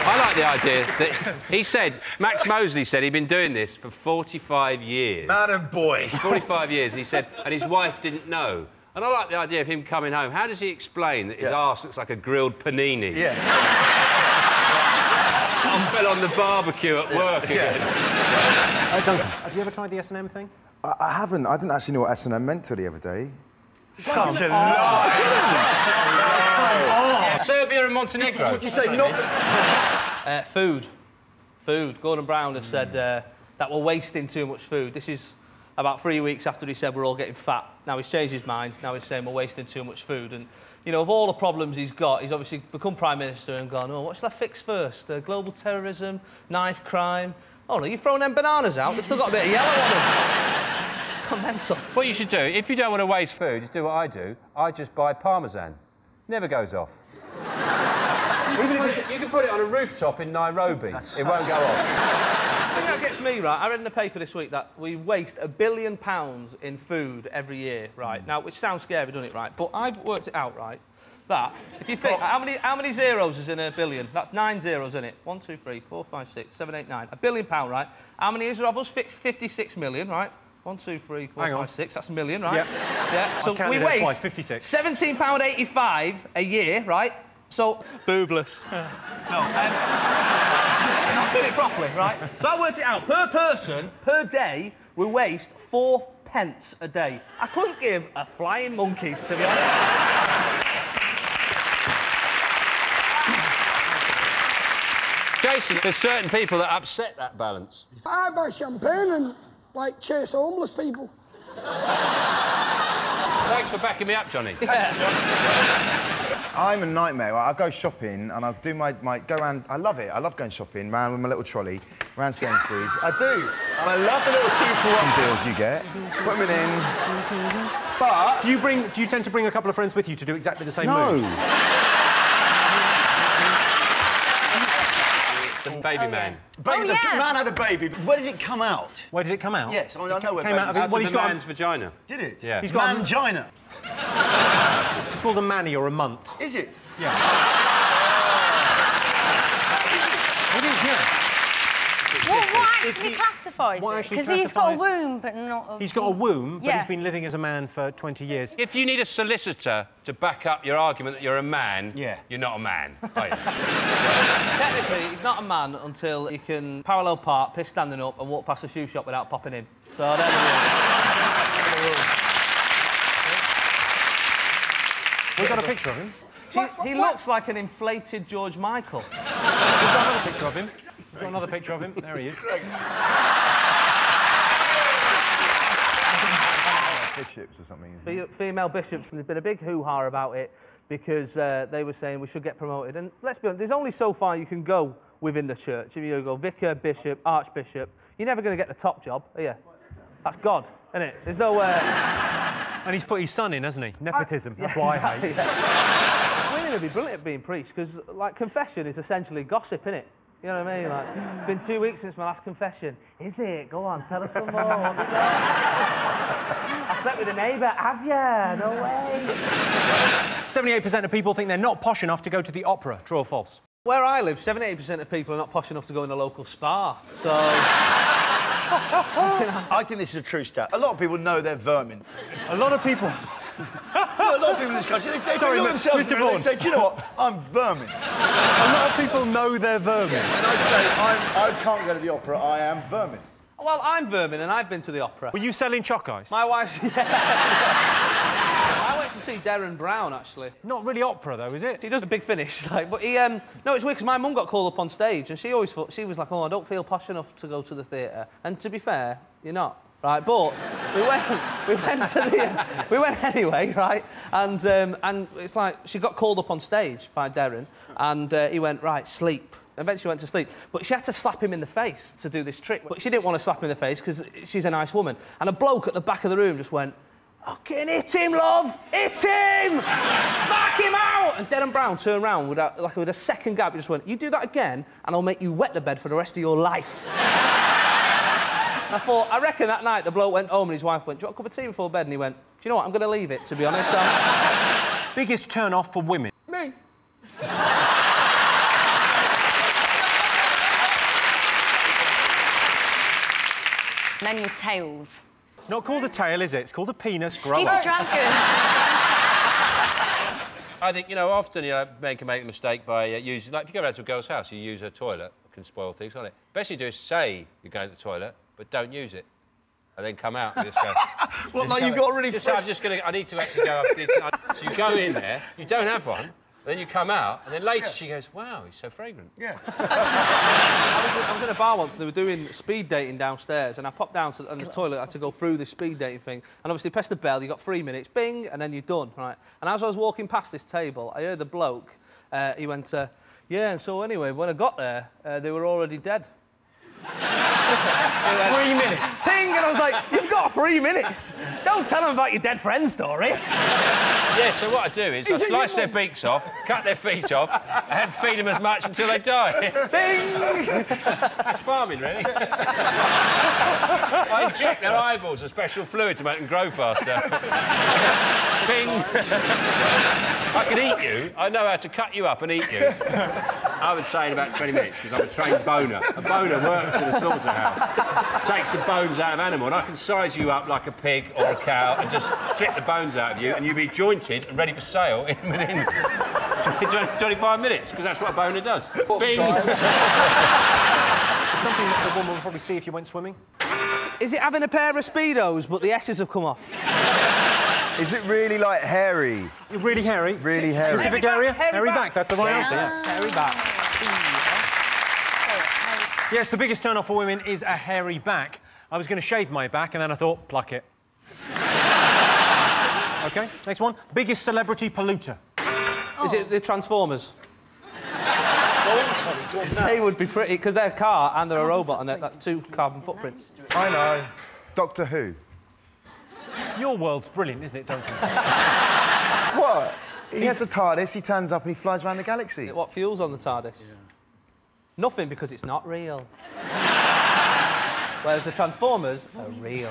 M: I like the idea that he said, Max Mosley said he'd been doing this for 45 years.
F: Man and boy.
M: 45 years, and he said, and his wife didn't know. And I like the idea of him coming home. How does he explain that his arse looks like a grilled panini?
F: Yeah.
M: I fell on the barbecue at work again.
E: Duncan, have you ever tried the S&M thing?
T: I haven't. I didn't actually know what S&M meant till the other day.
M: Such a Serbia and Montenegro.
C: What would you say? Food. Food. Gordon Brown has said that we're wasting too much food. This is about 3 weeks after he said we're all getting fat. Now he's changed his mind. Now he's saying we're wasting too much food. And, you know, of all the problems he's got, he's obviously become Prime Minister and gone, oh, what shall I fix first? Global terrorism, knife crime. Oh, no, you've thrown them bananas out. They've still got a bit of yellow on them. Mental.
M: What you should do, if you don't want to waste food, just do what I do. I just buy Parmesan. Never goes off. Even if you can put it on a rooftop in Nairobi, it won't go off.
C: The thing that gets me, right, I read in the paper this week that we waste £1 billion in food every year, right? Now, which sounds scary, doesn't it, right? But I've worked it out, right, that if you think, how many zeros is in a billion? That's 9 zeros, isn't it? 1, 2, 3, 4, 5, 6, 7, 8, 9. £1 billion, right? How many is there of us? 56 million, right? 1, 2, 3, 4, 5, 6. That's a million, right?
E: Yep.
C: Yeah. So we waste
E: twice, 56.
C: £17.85 a year, right? So boobless. No, not doing it properly, right? So I worked it out. Per person, per day, we waste 4 pence a day. I couldn't give a flying monkeys, to be honest.
M: Jason, there's certain people that upset that balance.
U: I buy champagne and, like, chase homeless people.
M: Thanks for backing me up, Johnny.
T: I'm a nightmare. I go shopping and I'll do my go around. I love it. I love going shopping, round with my little trolley, around Sainsbury's. I do. And I love the little 2-for-1 deals you get. Put them in. But
E: do you tend to bring a couple of friends with you to do exactly the same moves?
M: The baby man.
F: Baby, the man had a baby. Where did it come out?
E: Where did it come out?
F: Yes, I know where
E: it came out of
M: his man's vagina.
F: Did it?
M: Yeah.
E: He's got
F: mangina.
E: It's called a manny or a munt.
F: Is it?
E: Yeah. It is, yeah.
S: What actually classifies it? Because he's got a womb, but not a...
E: He's got a womb, but he's been living as a man for 20 years.
M: If you need a solicitor to back up your argument that you're a man, you're not a man, are you?
C: Technically, he's not a man until he can parallel park, piss standing up, and walk past a shoe shop without popping in. So there we go.
E: We've got a picture of him.
C: He looks like an inflated George Michael.
E: We've got another picture of him. We've got another picture of him. There he is.
T: bishops or something.
C: Female bishops, and there's been a big hoo-ha about it because they were saying we should get promoted. And let's be honest, there's only so far you can go within the church. If you go vicar, bishop, archbishop, you're never going to get the top job, are you? That's God, isn't it? There's no...
E: And he's put his son in, hasn't he? Nepotism. That's why
C: exactly,
E: I hate.
C: Yeah. Women would be brilliant at being priests because, like, confession is essentially gossip, innit? You know what I mean? Like, it's been 2 weeks since my last confession. Is it? Go on, tell us some more. I slept with a neighbour. Have ya? No way.
E: 78% of people think they're not posh enough to go to the opera. True or false?
C: Where I live, 78% of people are not posh enough to go in a local spa. So...
F: I think this is a true stat. A lot of people know they're vermin.
E: A lot of people...
F: A lot of people in this country, they know themselves and they say, do you know what? I'm vermin.
E: A lot of people know they're vermin.
F: Yeah, and I'd say, I can't go to the opera, I am vermin.
C: Well, I'm vermin and I've been to the opera.
E: Were you selling choc ice?
C: My wife's... Yeah. I went to see Derren Brown, actually.
E: Not really opera, though, is it?
C: He does a big finish, like, but he... No, it's weird, because my mum got called up on stage, and she always thought... She was like, oh, I don't feel posh enough to go to the theatre. And to be fair, you're not, right? But we went anyway, right? And it's like, she got called up on stage by Derren, and he went, right, sleep. Eventually went to sleep, but she had to slap him in the face to do this trick. But she didn't want to slap him in the face because she's a nice woman. And a bloke at the back of the room just went, "Fucking hit him, love! Hit him! Smack him out!" And Derren Brown turned around with a second gap. He just went, "You do that again, and I'll make you wet the bed for the rest of your life." And I thought, I reckon that night the bloke went home and his wife went, "Do you want a cup of tea before bed?" And he went, "Do you know what? I'm going to leave it, to be honest."
E: Biggest turn-off for women?
U: Me.
S: Men with tails.
E: It's not called a tail, is it? It's called a penis. Grow
S: He's
E: up.
S: a dragon.
M: I think, you know, often, you know, men can make a mistake by using... Like, if you go around to a girl's house, you use her toilet. It can spoil things, can't it? Best you do is say you're going to the toilet, but don't use it. And then come out and just go...
A: Well, like you've got really fresh...
M: I'm just going to... I need to actually go up... So you go in there, you don't have one, then you come out, and then later she goes, "Wow, he's so fragrant."
C: Yeah. I was in a bar once and they were doing speed dating downstairs, and I popped down to the toilet. I had to go through the speed dating thing, and obviously press the bell. You got 3 minutes, bing, and then you're done, right? And as I was walking past this table, I heard the bloke. He went, "Yeah." And so anyway, when I got there, they were already dead.
E: Went, 3 minutes.
C: Ping, and I was like, "You've got 3 minutes. Don't tell them about your dead friend story."
M: Yeah, so what I do is I slice their beaks off, cut their feet off, and feed them as much until they die.
C: Bing!
M: That's farming, really. I inject their eyeballs with special fluid to make them grow faster. Bing! I can eat you. I know how to cut you up and eat you. I would say in about 20 minutes, because I'm a trained boner. A boner works in a slaughterhouse. Takes the bones out of animal, and I can size you up like a pig or a cow and just strip the bones out of you, and you'll be jointed and ready for sale within 25 minutes, because that's what a boner does. Bing!
E: It's something that the woman would probably see if you went swimming.
C: Is it having a pair of Speedos, but the S's have come off?
T: Is it really, like, hairy?
E: Really hairy?
T: Really hairy.
E: Specific area? Hairy back. That's the right answer, yes.
C: Hairy back.
E: Yes, the biggest turn-off for women is a hairy back. I was going to shave my back, and then I thought, pluck it. OK, next one. Biggest celebrity polluter.
C: Oh. Is it the Transformers? They would be pretty, because they're a car and they're a robot, and that's 2 carbon footprints.
T: I know. Doctor Who.
E: Your world's brilliant, isn't it, Duncan?
T: What? He has a TARDIS, he turns up and he flies around the galaxy.
C: What fuel's on the TARDIS? Yeah. Nothing, because it's not real. Whereas the Transformers are real.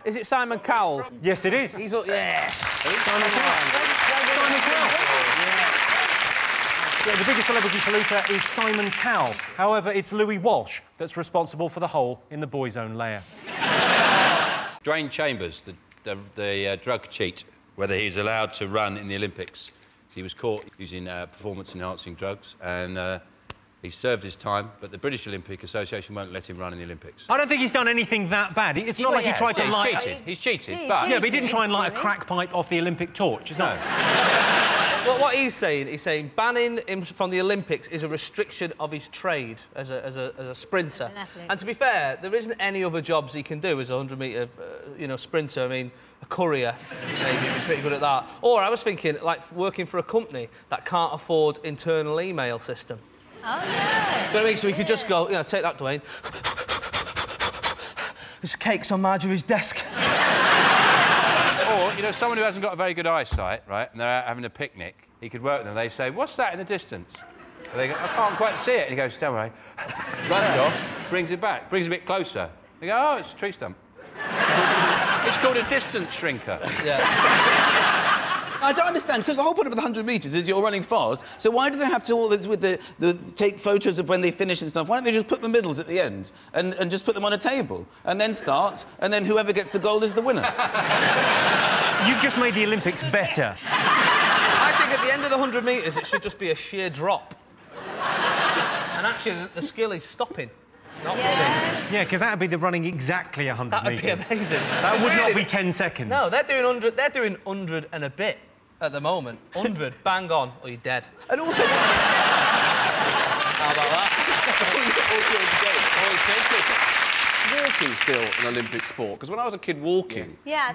C: Is it Simon Cowell?
E: Yes, it is.
C: He's up... Yes!
E: Simon Cowell. Simon Cowell. Yeah, the biggest celebrity polluter is Simon Cowell. However, it's Louis Walsh that's responsible for the hole in the Boyzone layer.
M: Dwayne Chambers, the drug cheat, whether he's allowed to run in the Olympics. He was caught using performance-enhancing drugs, and he served his time, but the British Olympic Association won't let him run in the Olympics.
E: I don't think he's done anything that bad. It's not like he tried to light...
M: He's cheated, but...
E: Yeah, but he didn't try and light a crack pipe off the Olympic torch, isn't it?
C: Well, what he's saying banning him from the Olympics is a restriction of his trade as a sprinter. And to be fair, there isn't any other jobs he can do as a 100-metre, sprinter. I mean, a courier, maybe, he'd be pretty good at that. Or I was thinking, like, working for a company that can't afford internal email system.
S: Oh, yeah.
C: You know what I mean? So he could just go, take that, Dwayne. There's cakes on Marjorie's desk.
M: Or, someone who hasn't got a very good eyesight, right, and they're out having a picnic, he could work with them. They say, "What's that in the distance?" And they go, "I can't quite see it." And he goes, "Don't worry." Runs off, brings it back, brings it a bit closer. They go, "Oh, it's a tree stump." It's called a distance shrinker.
A: Yeah. I don't understand, because the whole point of the 100 metres is you're running fast, so why do they have to all this with the take photos of when they finish and stuff? Why don't they just put the middles at the end and just put them on a table and then start, and then whoever gets the gold is the winner?
E: You've just made the Olympics better.
C: I think at the end of the 100 metres, it should just be a sheer drop. And actually, the skill is stopping. Not
E: Yeah, because that would be the running exactly 100 metres.
C: That'd be amazing.
E: That would not be 10 seconds.
C: No, they're doing 100. They're doing 100 and a bit at the moment. 100, bang on, or you're dead.
A: And also...
C: How about that?
H: Walking still an Olympic sport? Because when I was a kid walking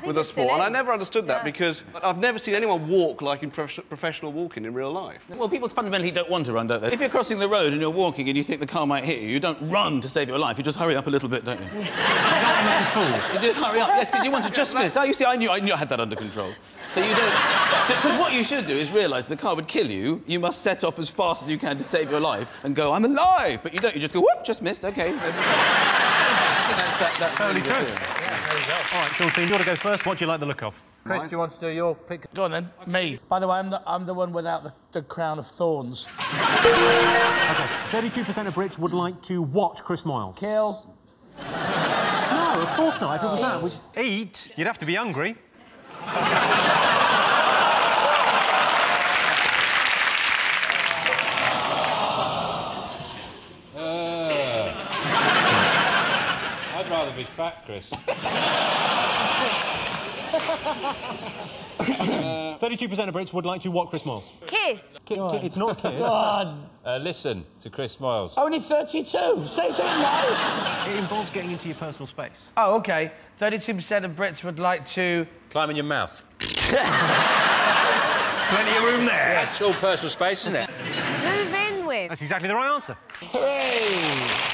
H: with a sport, and I never understood that because I've never seen anyone walk like in professional walking in real life.
A: Well, people fundamentally don't want to run, don't they? If you're crossing the road and you're walking and you think the car might hit you, you don't run to save your life. You just hurry up a little bit, don't you? You don't make a fool. You just hurry up. Yes, because you want to just miss. Oh, you see, I knew I had that under control. So you don't... Because what you should do is realise the car would kill you. You must set off as fast as you can to save your life and go, I'm alive! But you don't. You just go, whoop, just missed, OK. That's
E: totally true. Yeah, there you go. All right, Sean, so you want to go first? What do you like the look of?
V: Chris, do you want to do your pick? Go on, then. Me. By the way, I'm the one without the crown of thorns.
E: OK, 32% of Brits would like to watch Chris Moyles.
V: Kill.
E: No, of course not. If it was that, we'd eat. You'd have to be hungry.
D: I'd rather be fat, Chris.
E: 32% of Brits would like to watch Chris Moyles.
S: Kiss.
E: It's not a kiss.
V: Go on.
D: Listen to Chris Moyles.
V: Only 32. Say something nice.
E: It involves getting into your personal space.
V: Oh, OK. 32% of Brits would like to...
D: Climb in your mouth.
E: Plenty of room there.
D: Yeah, it's all personal space, isn't it?
S: Move in with.
E: That's exactly the right answer.
V: Hooray!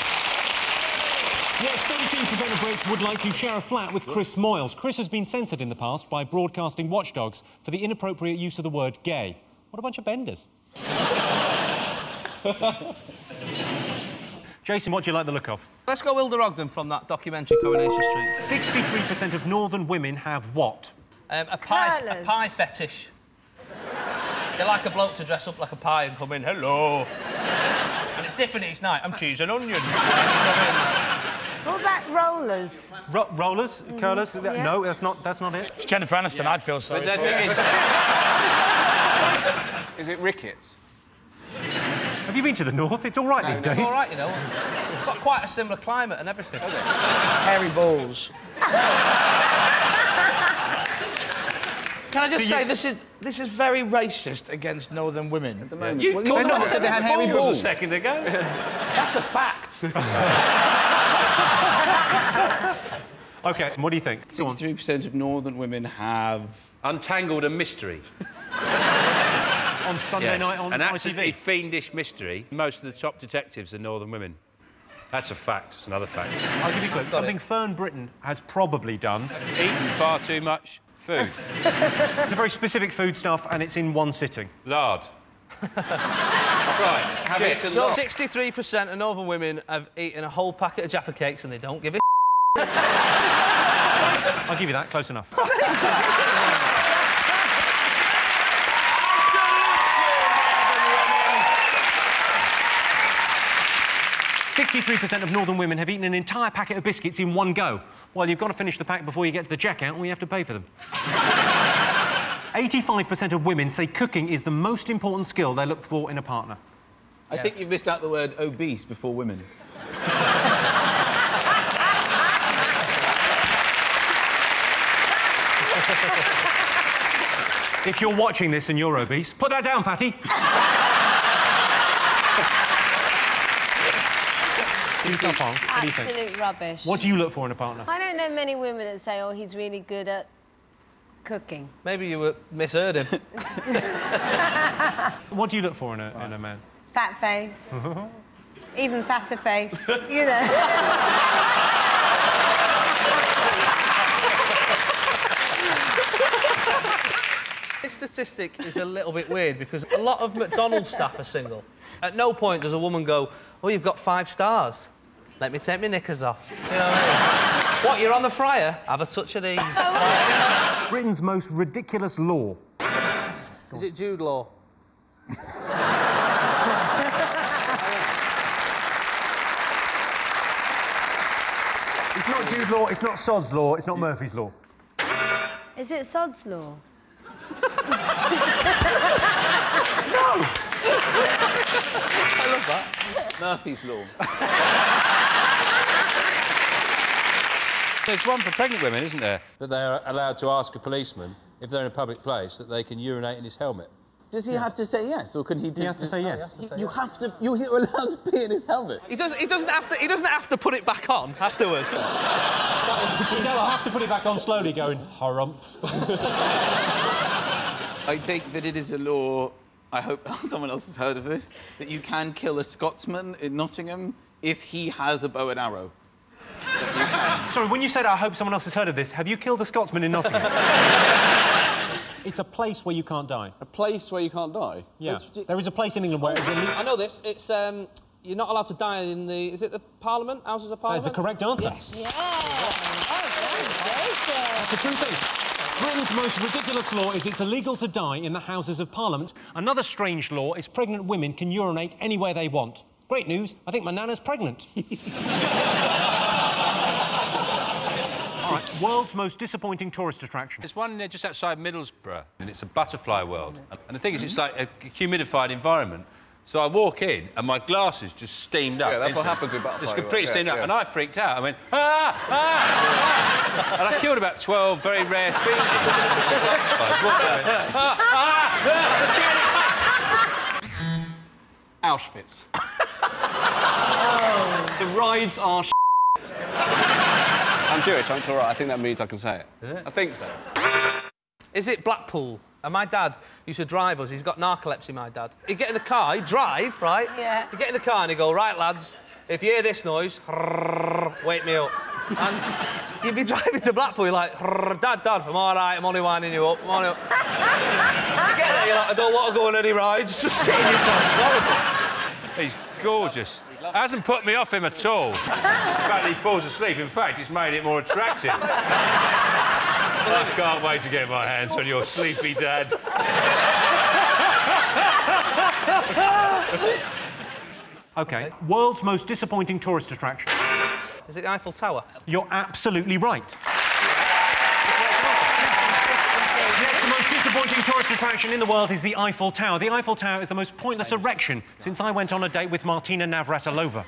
E: Yes, 32% of Brits would like to share a flat with Chris Moyles. Chris has been censored in the past by broadcasting watchdogs for the inappropriate use of the word gay. What a bunch of benders. Jason, what do you like the look of?
C: Let's go Hilda Ogden from that documentary, Coronation Street.
E: 63% of northern women have what?
C: A pie fetish. They like a bloke to dress up like a pie and come in, hello. And it's different each night. I'm cheese and onion.
S: What about rollers?
E: Rollers? Curlers?
S: Yeah.
E: No, that's not it.
V: It's Jennifer Aniston, I'd feel sorry.
H: But the thing is it rickets?
E: Have you been to the north? It's all right these days.
C: It's all right, you know. We've got quite a similar climate and everything.
V: Hairy balls. Can I just say, this is very racist against northern women. At the moment.
A: Well, you're the one that said they had hairy balls
V: a second ago. That's a fact.
E: OK, what do you think?
A: 63% of northern women have...
D: Untangled a mystery.
E: On Sunday night on
D: An
E: ITV.
D: absolutely fiendish mystery. Most of the top detectives are northern women. That's a fact. It's another fact.
E: I'll give you a clue. Something Fern Britton has probably done.
D: Eaten far too much food.
E: It's a very specific foodstuff, and it's in one sitting.
D: Lard. Right. Have it.
C: So 63% of northern women have eaten a whole packet of Jaffa cakes and they don't give a
E: I'll give you that. Close enough. 63% of northern women have eaten an entire packet of biscuits in one go. Well, you've got to finish the pack before you get to the checkout, or you have to pay for them. 85% of women say cooking is the most important skill they look for in a partner.
A: I think you've missed out the word obese before women.
E: If you're watching this and you're obese, put that down, fatty. What do you think?
S: Absolute rubbish.
E: What do you look for in a partner?
S: I don't know many women that say, oh, he's really good at cooking.
C: Maybe you misheard him.
E: What do you look for in a man?
S: Fat face. Even fatter face, you know.
C: This statistic is a little bit weird because a lot of McDonald's staff are single. At no point does a woman go, oh, you've got 5 stars. Let me take my knickers off. You know what I mean? What, you're on the fryer? Have a touch of these.
E: Britain's most ridiculous law.
C: Is it Jude Law?
E: It's not Jude Law, it's not Sod's Law, it's not Murphy's Law.
S: Is it Sod's Law?
A: No! I love that. Murphy's Law.
M: There's one for pregnant women, isn't there? That they're allowed to ask a policeman, if they're in a public place, that they can urinate in his helmet.
A: Does he have to say yes, or can he do...
E: He has to say yes.
A: You're allowed to pee in his helmet.
C: He doesn't have to put it back on afterwards.
E: He does have to put it back on slowly, going, harump.
A: I think that it is a law, I hope someone else has heard of this, that you can kill a Scotsman in Nottingham if he has a bow and arrow.
E: Sorry, when you said I hope someone else has heard of this, have you killed a Scotsman in Nottingham? It's a place where you can't die.
H: A place where you can't die?
E: Yeah. There is a place in England where it's illegal.
C: I know this. It's, you're not allowed to die in the... Is it the Parliament? Houses of Parliament?
E: That is the correct answer.
C: Yes.
S: Yeah. Oh,
E: that's the true thing. Britain's most ridiculous law is it's illegal to die in the Houses of Parliament. Another strange law is pregnant women can urinate anywhere they want. Great news, I think my nana's pregnant. All right, world's most disappointing tourist attraction.
M: There's one just outside Middlesbrough, and it's a butterfly world. And the thing is, it's like a humidified environment. So I walk in, and my glasses just steamed up.
H: Yeah, that's what happens with butterfly.
M: It's completely steamed up,
H: yeah.
M: and I freaked out. I went, ah, ah, ah. And I killed about 12 very rare species.
H: Auschwitz. The rides are I'm Jewish, it's all right. I think that means I can say it. I think so.
C: Is it Blackpool? And my dad used to drive us. He's got narcolepsy, my dad. He'd get in the car, he'd drive, right?
S: Yeah.
C: He'd get in the car and he'd go, right, lads, if you hear this noise, wake me up. And you'd be driving to Blackpool, you're like, Dad, I'm all right, I'm only winding you up, I'm on up. You get there, you're like, I don't want to go on any rides, just shitting yourself. It's horrible.
M: He's gorgeous. Hasn't put me off him at all. The fact that he falls asleep, in fact, it's made it more attractive. I can't wait to get my hands on your sleepy dad.
E: OK, world's most disappointing tourist attraction.
C: Is it the Eiffel Tower?
E: You're absolutely right. Yes, the most disappointing tourist attraction in the world is the Eiffel Tower. The Eiffel Tower is the most pointless erection since I went on a date with Martina Navratilova.